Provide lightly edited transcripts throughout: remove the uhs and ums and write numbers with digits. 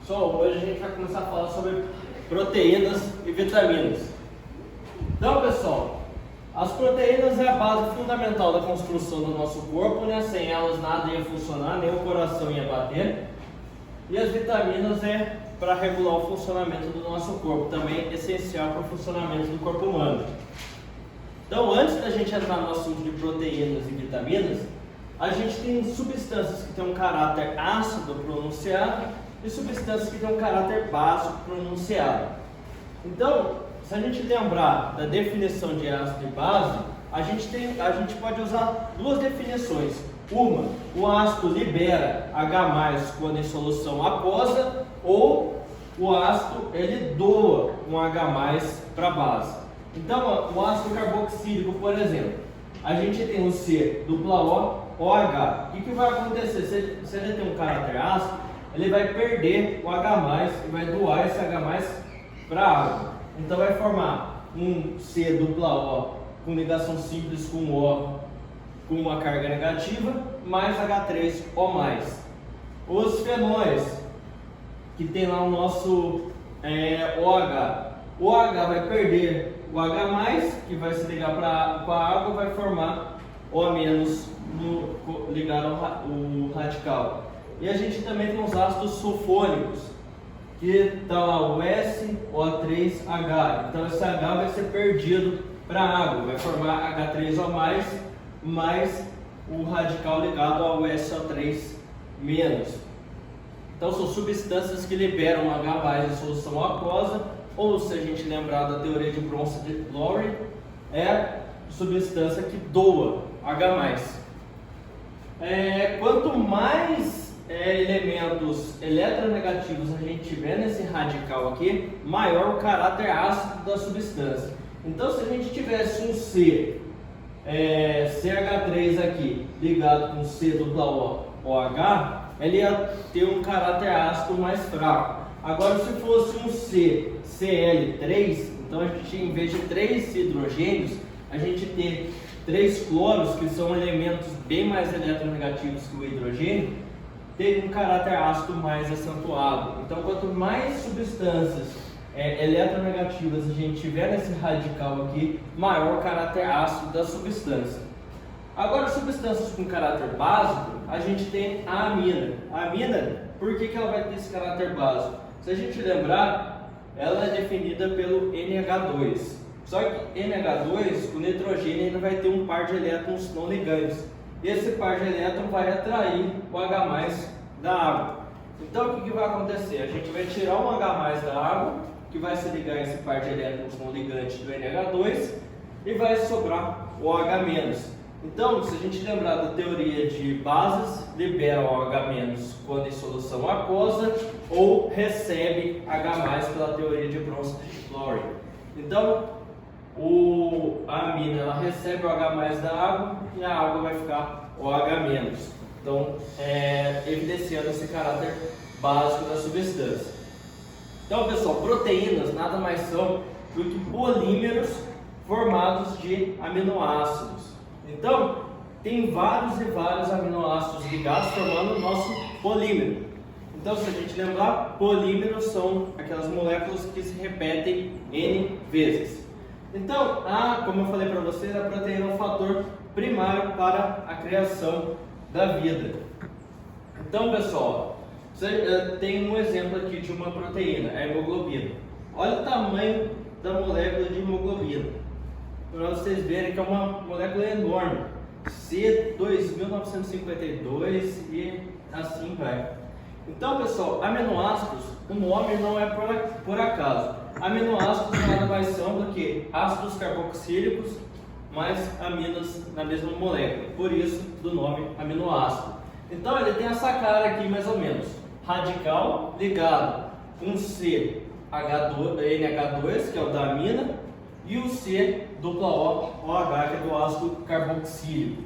Pessoal, hoje a gente vai começar a falar sobre proteínas e vitaminas. Então, pessoal, as proteínas é a base fundamental da construção do nosso corpo, né? Sem elas nada ia funcionar, nem o coração ia bater. E as vitaminas é para regular o funcionamento do nosso corpo, também é essencial para o funcionamento do corpo humano. Então, antes da gente entrar no assunto de proteínas e vitaminas, a gente tem substâncias que têm um caráter ácido pronunciado e substâncias que têm um caráter básico pronunciado. Então, se a gente lembrar da definição de ácido e base, a gente pode usar duas definições. Uma, o ácido libera H+ quando em solução aquosa, ou o ácido ele doa um H+ para a base. Então, o ácido carboxílico, por exemplo, a gente tem o COOH. O que vai acontecer? Se ele tem um caráter ácido, ele vai perder o H+ e vai doar esse H+ para a água. Então vai formar um COO com ligação simples com O com uma carga negativa, mais H3O+. Os fenóis, que tem lá o nosso OH. O OH vai perder o H+, que vai se ligar com a água, vai formar O- ligado ao radical. E a gente também tem os ácidos sulfônicos, que está lá o SO3H. Então esse H vai ser perdido para a água, vai formar H3O+, mais o radical ligado ao SO3-. Então são substâncias que liberam H+ em solução aquosa, ou se a gente lembrar da teoria de Bronsted-Lowry, é substância que doa H+. Quanto mais elementos eletronegativos a gente tiver nesse radical aqui, maior o caráter ácido da substância. Então, se a gente tivesse um CH3 aqui ligado com COOH, ele ia ter um caráter ácido mais fraco. Agora, se fosse um CL3, então a gente, em vez de 3 hidrogênios, a gente tem 3 cloros, que são elementos bem mais eletronegativos que o hidrogênio, tem um caráter ácido mais acentuado. Então, quanto mais substâncias eletronegativas a gente tiver nesse radical aqui, maior o caráter ácido da substância. Agora, substâncias com caráter básico, a gente tem a amina. A amina, por que ela vai ter esse caráter básico? Se a gente lembrar, ela é definida pelo NH2. Só que NH2, o nitrogênio ainda vai ter um par de elétrons não ligantes. Esse par de elétrons vai atrair o H+ da água. Então, o que vai acontecer? A gente vai tirar um H+ da água, que vai se ligar a esse par de elétrons não ligantes do NH2, e vai sobrar o OH-. Então, se a gente lembrar da teoria de bases, libera o OH- quando em solução aquosa, ou recebe H+ pela teoria de Bronsted-Lowry. Então, a amina ela recebe o H+ da água e a água vai ficar OH-. Então, evidenciando esse caráter básico da substância. Então, pessoal, proteínas nada mais são do que polímeros formados de aminoácidos. Então, tem vários e vários aminoácidos ligados formando o nosso polímero. Então, se a gente lembrar, polímeros são aquelas moléculas que se repetem N vezes. Então, como eu falei para vocês, a proteína é um fator primário para a criação da vida. Então, pessoal, tem um exemplo aqui de uma proteína, a hemoglobina. Olha o tamanho da molécula de hemoglobina, para vocês verem que é uma molécula enorme, C2952 e assim vai. Então, pessoal, aminoácidos, o nome não é por acaso. Aminoácidos nada mais são do que ácidos carboxílicos mais aminas na mesma molécula, por isso do nome aminoácido. Então ele tem essa cara aqui mais ou menos, radical ligado com NH2, que é o da amina, e o COOH, que é do ácido carboxílico.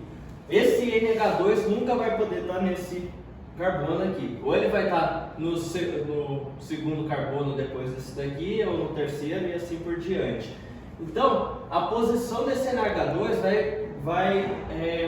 Esse NH2 nunca vai poder estar nesse carbono aqui, ou ele vai estar no segundo carbono depois desse daqui, ou no terceiro e assim por diante. Então, a posição desse NH2 vai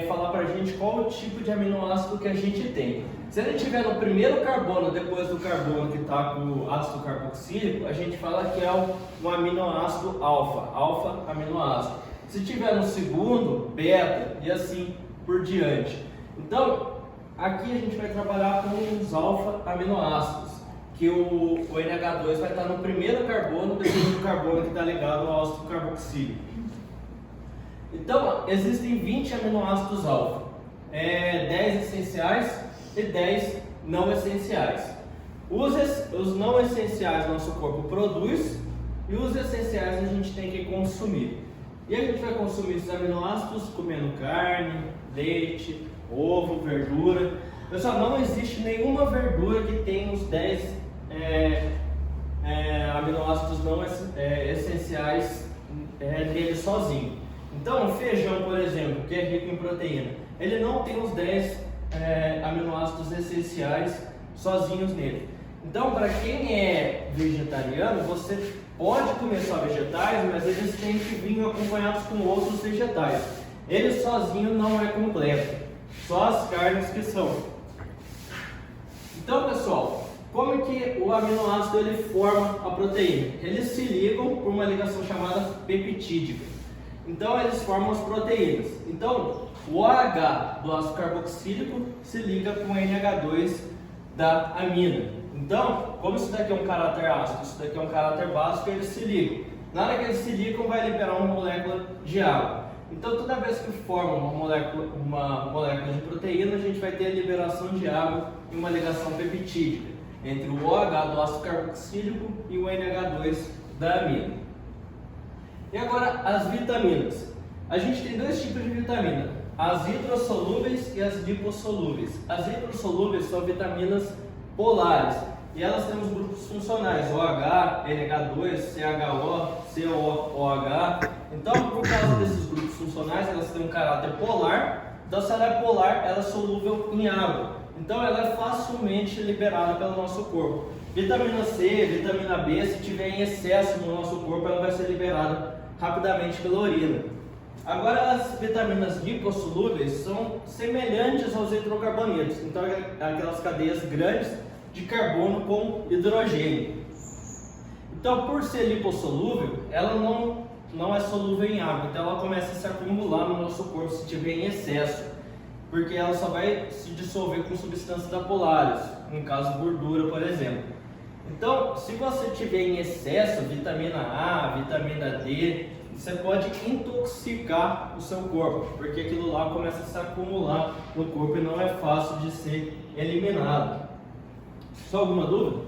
falar para a gente qual o tipo de aminoácido que a gente tem. Se ele estiver no primeiro carbono, depois do carbono que está com o ácido carboxílico, a gente fala que é um aminoácido alfa aminoácido. Se estiver no segundo, beta, e assim por diante. Então, aqui a gente vai trabalhar com os alfa aminoácidos, que o NH2 vai estar no primeiro carbono, depois do carbono que está ligado ao ácido carboxílico. Então, existem 20 aminoácidos alfa, 10 essenciais e 10 não essenciais. Os não essenciais nosso corpo produz e os essenciais a gente tem que consumir. E a gente vai consumir esses aminoácidos comendo carne, leite, ovo, verdura. Pessoal, não existe nenhuma verdura que tenha os 10 aminoácidos não essenciais dele sozinho. Então, o feijão, por exemplo, que é rico em proteína, ele não tem os 10 aminoácidos essenciais sozinhos nele. Então, para quem é vegetariano, você pode comer só vegetais, mas eles têm que vir acompanhados com outros vegetais. Ele sozinho não é completo, só as carnes que são. Então, pessoal, como que o aminoácido ele forma a proteína? Eles se ligam por uma ligação chamada peptídica. Então, eles formam as proteínas. Então, o OH do ácido carboxílico se liga com o NH2 da amina. Então, como isso daqui é um caráter ácido, isso daqui é um caráter básico, eles se ligam. Na hora que eles se ligam, vai liberar uma molécula de água. Então, toda vez que forma uma molécula de proteína, a gente vai ter a liberação de água e uma ligação peptídica entre o OH do ácido carboxílico e o NH2 da amina. E agora, as vitaminas. A gente tem dois tipos de vitamina, as hidrossolúveis e as lipossolúveis. As hidrossolúveis são vitaminas polares e elas têm os grupos funcionais OH, NH2, CHO, COOH. Então, por causa desses grupos funcionais, elas têm um caráter polar. Então, se ela é polar, ela é solúvel em água. Então, ela é facilmente liberada pelo nosso corpo. Vitamina C, vitamina B, se tiver em excesso no nosso corpo, ela vai ser liberada rapidamente pela urina. Agora, as vitaminas lipossolúveis são semelhantes aos hidrocarbonetos, então aquelas cadeias grandes de carbono com hidrogênio. Então, por ser lipossolúvel, ela não é solúvel em água, então ela começa a se acumular no nosso corpo se tiver em excesso, porque ela só vai se dissolver com substâncias apolares, no caso gordura, por exemplo. Então, se você tiver em excesso vitamina A, vitamina D, você pode intoxicar o seu corpo, porque aquilo lá começa a se acumular no corpo e não é fácil de ser eliminado. Só alguma dúvida?